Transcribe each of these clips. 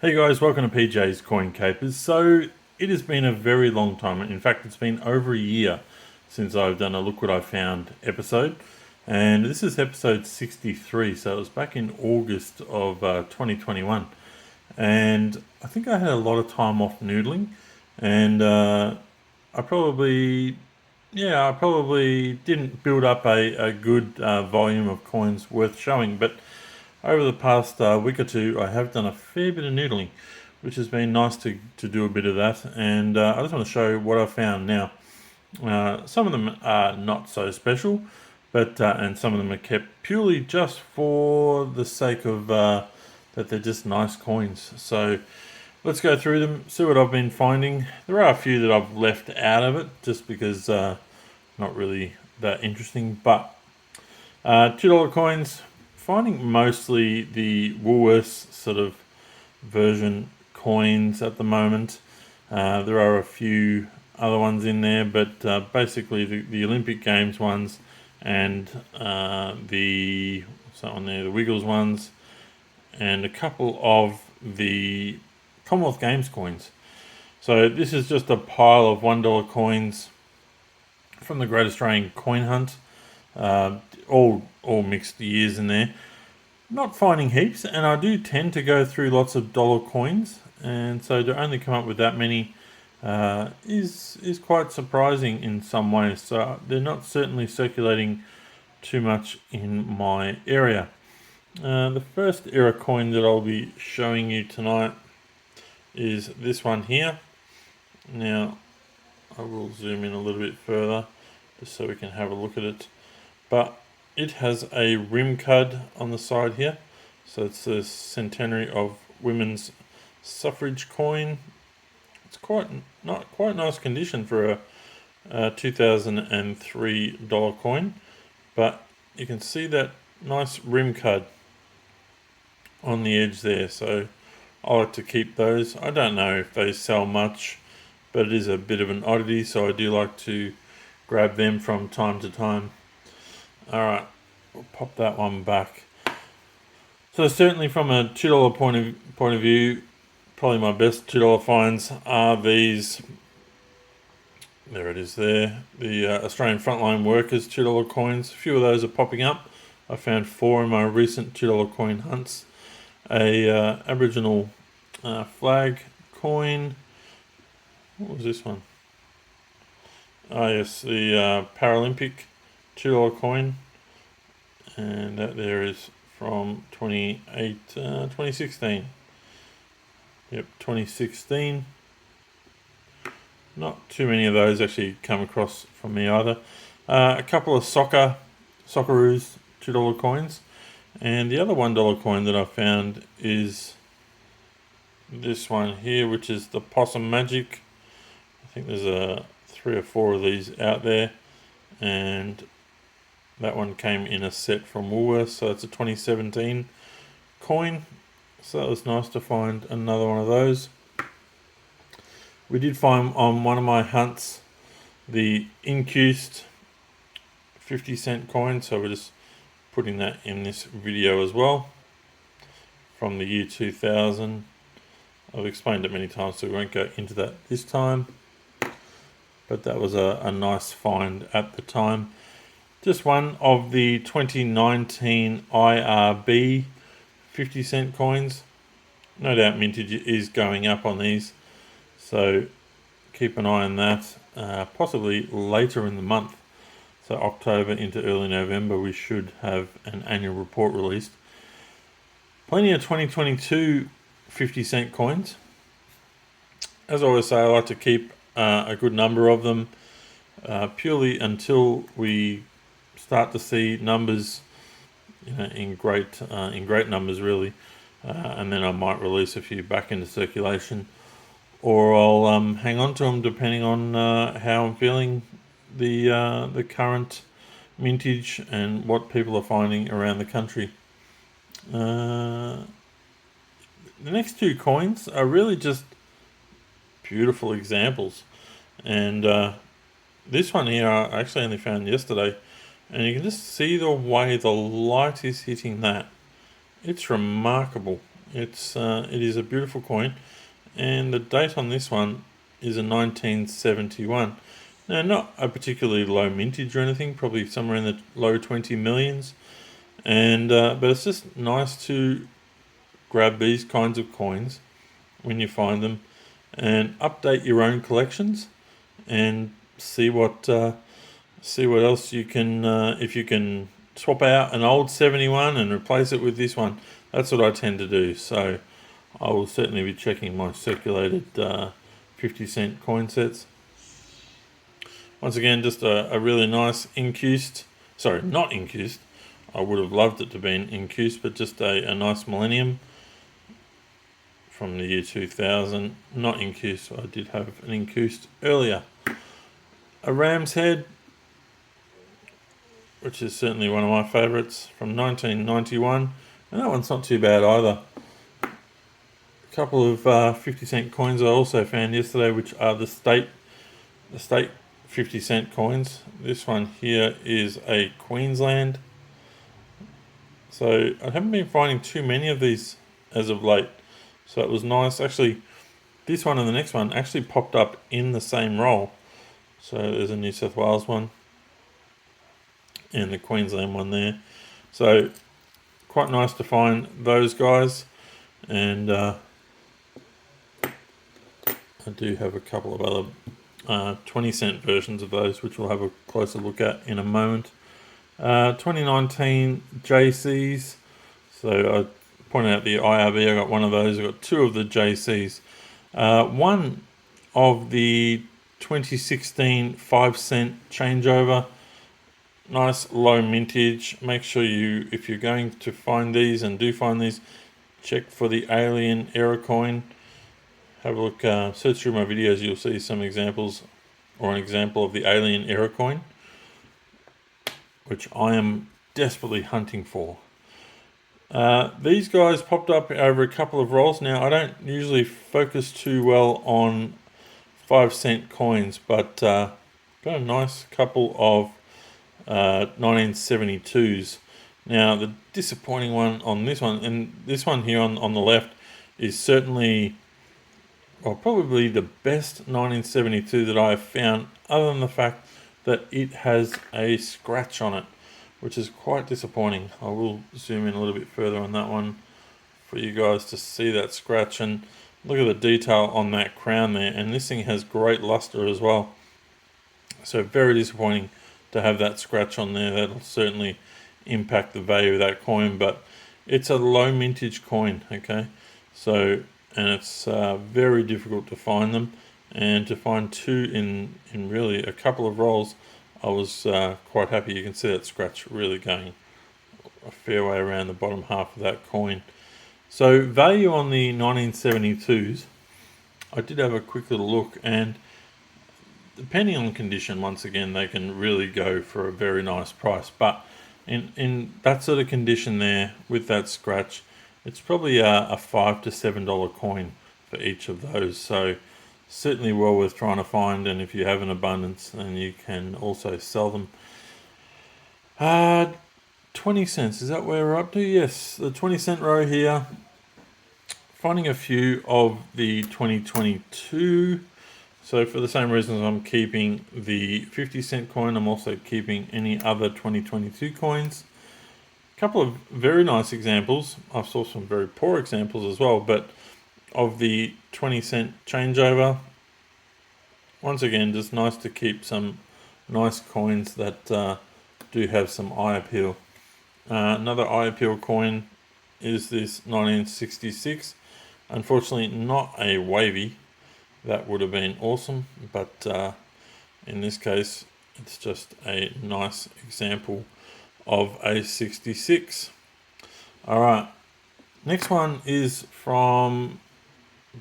Hey guys, welcome to PJ's Coin Capers. So it has been a very long time. In fact, it's been over a year since I've done a Look What I Found episode. And this is episode 63, so it was back in August of 2021. And I think I had a lot of time off noodling. And I probably didn't build up a good volume of coins worth showing. But over the past week or two, I have done a fair bit of noodling, which has been nice to do a bit of that. And I just want to show what I found now. Some of them are not so special, but and some of them are kept purely just for the sake of that they're just nice coins. So let's go through them, see what I've been finding. There are a few that I've left out of it just because not really that interesting, but $2 coins, finding mostly the Woolworths sort of version coins at the moment. There are a few other ones in there, but basically the Olympic Games ones and the Wiggles ones, and a couple of the Commonwealth Games coins. So this is just a pile of $1 coins from the Great Australian Coin Hunt. All mixed years in there. Not finding heaps, and I do tend to go through lots of dollar coins, and so to only come up with that many is quite surprising in some ways. So they're not certainly circulating too much in my area. The first era coin that I'll be showing you tonight is this one here. Now I will zoom in a little bit further just so we can have a look at it. But it has a rim cud on the side here. So it's the centenary of women's suffrage coin. It's quite nice condition for a 2003 dollar coin, but you can see that nice rim cud on the edge there. So I like to keep those. I don't know if they sell much, but it is a bit of an oddity, so I do like to grab them from time to time. Alright, we'll pop that one back. So certainly from a $2 point of view, probably my best $2 finds are these. There it is there. The Australian Frontline Workers $2 coins. A few of those are popping up. I found 4 in my recent $2 coin hunts. A Aboriginal flag coin. What was this one? Oh yes, the Paralympic $2 coin, and that there is from 2016. Yep, 2016. Not too many of those actually come across from me either. A couple of Socceroos $2 coins, and the other $1 coin that I found is this one here, which is the Possum Magic. I think there's 3 or 4 of these out there, and that one came in a set from Woolworths, so it's a 2017 coin. So that was nice to find another one of those. We did find on one of my hunts the Incused 50-cent coin, so we're just putting that in this video as well, from the year 2000. I've explained it many times, so we won't go into that this time. But that was a nice find at the time. Just one of the 2019 IRB 50-cent coins. No doubt mintage is going up on these, so keep an eye on that. Possibly later in the month, so October into early November, we should have an annual report released. Plenty of 2022 50-cent coins. As I always say, I like to keep a good number of them, purely until we start to see numbers, in great numbers really, and then I might release a few back into circulation, or I'll hang on to them depending on how I'm feeling the current mintage and what people are finding around the country. The next 2 coins are really just beautiful examples, and this one here I actually only found yesterday, and you can just see the way the light is hitting that. It's remarkable. It is a beautiful coin, and the date on this one is a 1971. Now, not a particularly low mintage or anything, probably somewhere in the low 20 millions, and but it's just nice to grab these kinds of coins when you find them and update your own collections and see what else you can, if you can swap out an old 71 and replace it with this one. That's what I tend to do. So I will certainly be checking my circulated 50-cent coin sets. Once again, just a really nice incused, sorry, not incused. I would have loved it to be an incused, but just a nice millennium from the year 2000. Not incused, I did have an incused earlier. A ram's head, which is certainly one of my favourites, from 1991, and that one's not too bad either. A couple of 50-cent coins I also found yesterday, which are the state 50-cent coins. This one here is a Queensland. So I haven't been finding too many of these as of late. So it was nice. Actually, this one and the next one actually popped up in the same roll. So there's a New South Wales one and the Queensland one there. So quite nice to find those guys. And I do have a couple of other 20-cent versions of those, which we'll have a closer look at in a moment. 2019 JCs. So I pointed out the IRB. I got one of those. I got two of the JCs. One of the 2016 5-cent changeover. Nice low mintage. Make sure you, if you're going to find these and do find these, check for the alien error coin. Have a look, search through my videos, you'll see some examples, or an example of the alien error coin, which I am desperately hunting for. These guys popped up over a couple of rolls. Now, I don't usually focus too well on 5-cent coins, but got a nice couple of 1972s. Now, the disappointing one on this one, and this one here on the left, is certainly, well, probably the best 1972 that I have found, other than the fact that it has a scratch on it, which is quite disappointing. I will zoom in a little bit further on that one for you guys to see that scratch, and look at the detail on that crown there, and this thing has great luster as well. So very disappointing to have that scratch on there. That'll certainly impact the value of that coin, but it's a low mintage coin, okay? So, and it's very difficult to find them, and to find two in really a couple of rolls, I was quite happy. You can see that scratch really going a fair way around the bottom half of that coin. So value on the 1972s, I did have a quick little look, and depending on condition, once again, they can really go for a very nice price. But in that sort of condition there, with that scratch, it's probably a $5 to $7 coin for each of those. So certainly well worth trying to find, and if you have an abundance, then you can also sell them. 20 cents, is that where we're up to? Yes, the 20-cent row here. Finding a few of the 2022. So for the same reasons I'm keeping the 50-cent coin, I'm also keeping any other 2022 coins. A couple of very nice examples. I saw some very poor examples as well, but of the 20-cent changeover. Once again, just nice to keep some nice coins that do have some eye appeal. Another eye appeal coin is this 1966. Unfortunately, not a wavy. That would have been awesome, but in this case, it's just a nice example of a 66. All right, next one is from,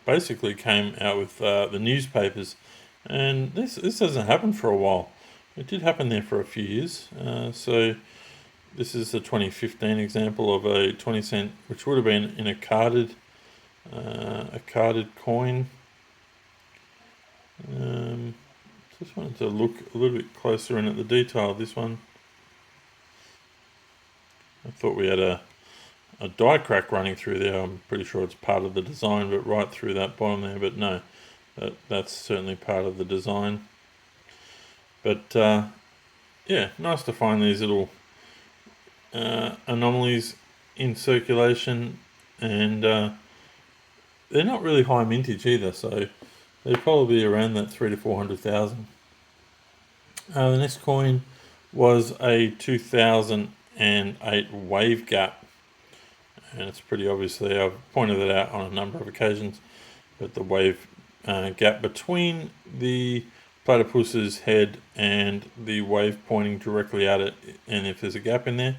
basically came out with the newspapers, and this hasn't happened for a while. It did happen there for a few years. So this is the 2015 example of a 20-cent, which would have been in a carded coin. Just wanted to look a little bit closer in at the detail of this one. I thought we had a a die crack running through there. I'm pretty sure it's part of the design, but right through that bottom there, but no, that's certainly part of the design. But yeah, nice to find these little anomalies in circulation, and they're not really high mintage either, so they're probably around that 300,000 to 400,000. The next coin was a 2008 wave gap, and it's pretty obvious there. I've pointed it out on a number of occasions, but the wave gap between the platypus's head and the wave pointing directly at it, and if there's a gap in there,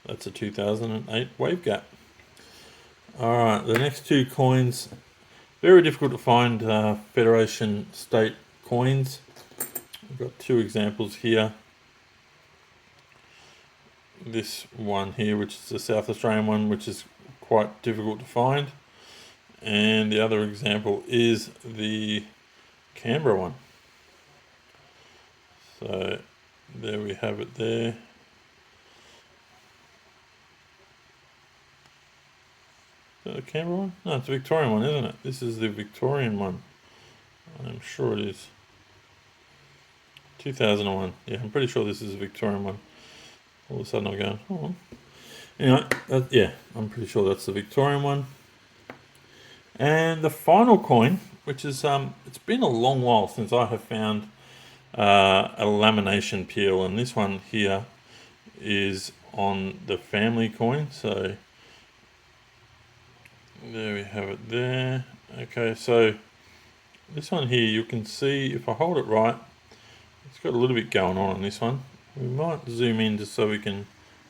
that's a 2008 wave gap. Alright, the next two coins, very difficult to find Federation state coins. I've got two examples here. This one here, which is the South Australian one, which is quite difficult to find. And the other example is the Canberra one. So there we have it there. Is that the Canberra one? No, it's the Victorian one, isn't it? This is the Victorian one. I'm sure it is. 2001. Yeah, I'm pretty sure this is a Victorian one. All of a sudden I'm going, hold on. Anyway, yeah, I'm pretty sure that's the Victorian one. And the final coin, which is, it's been a long while since I have found a lamination peel, and this one here is on the family coin. So there we have it there. Okay, so this one here, you can see if I hold it right, it's got a little bit going on this one. We might zoom in just so we can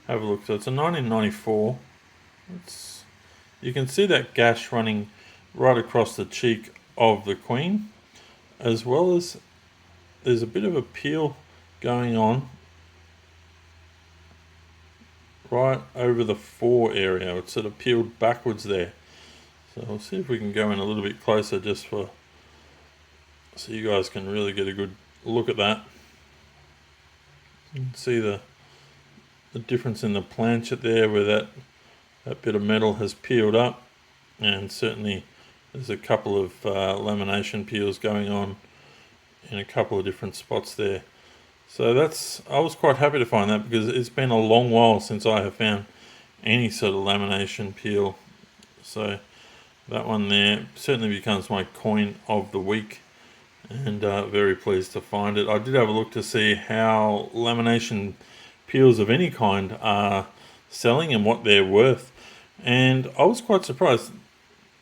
have a look. So it's a 1994. You can see that gash running right across the cheek of the queen, as well as there's a bit of a peel going on right over the fore area. It's sort of peeled backwards there. So we'll see if we can go in a little bit closer just so you guys can really get a good look at that. You can see the difference in the planchet there, where that bit of metal has peeled up, and certainly there's a couple of lamination peels going on in a couple of different spots there. So I was quite happy to find that, because it's been a long while since I have found any sort of lamination peel. So that one there certainly becomes my coin of the week, and very pleased to find it. I did have a look to see how lamination peels of any kind are selling and what they're worth, and I was quite surprised.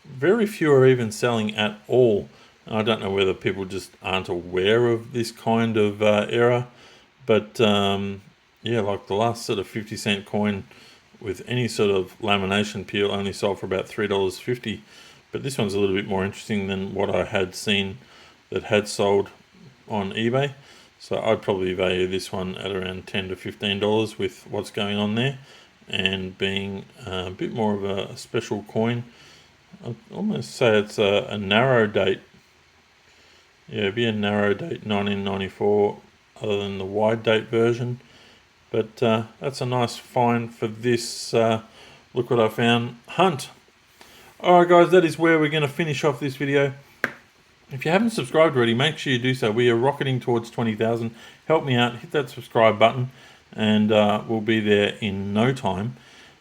Very few are even selling at all. I don't know whether people just aren't aware of this kind of error, but yeah, like the last sort of 50-cent coin with any sort of lamination peel only sold for about $3.50, but this one's a little bit more interesting than what I had seen that had sold on eBay. So I'd probably value this one at around $10 to $15 with what's going on there, and being a bit more of a special coin. I'd almost say it's a narrow date. Yeah, it'd be a narrow date 1994, other than the wide date version. But that's a nice find for this look what I found hunt. Alright guys, that is where we're going to finish off this video. If you haven't subscribed already, make sure you do so. We are rocketing towards 20,000. Help me out, hit that subscribe button, and we'll be there in no time.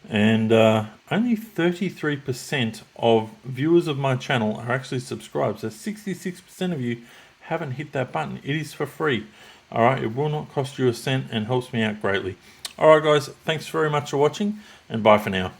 And only 33% of viewers of my channel are actually subscribed. So 66% of you haven't hit that button. It is for free. Alright, it will not cost you a cent and helps me out greatly. Alright guys, thanks very much for watching, and bye for now.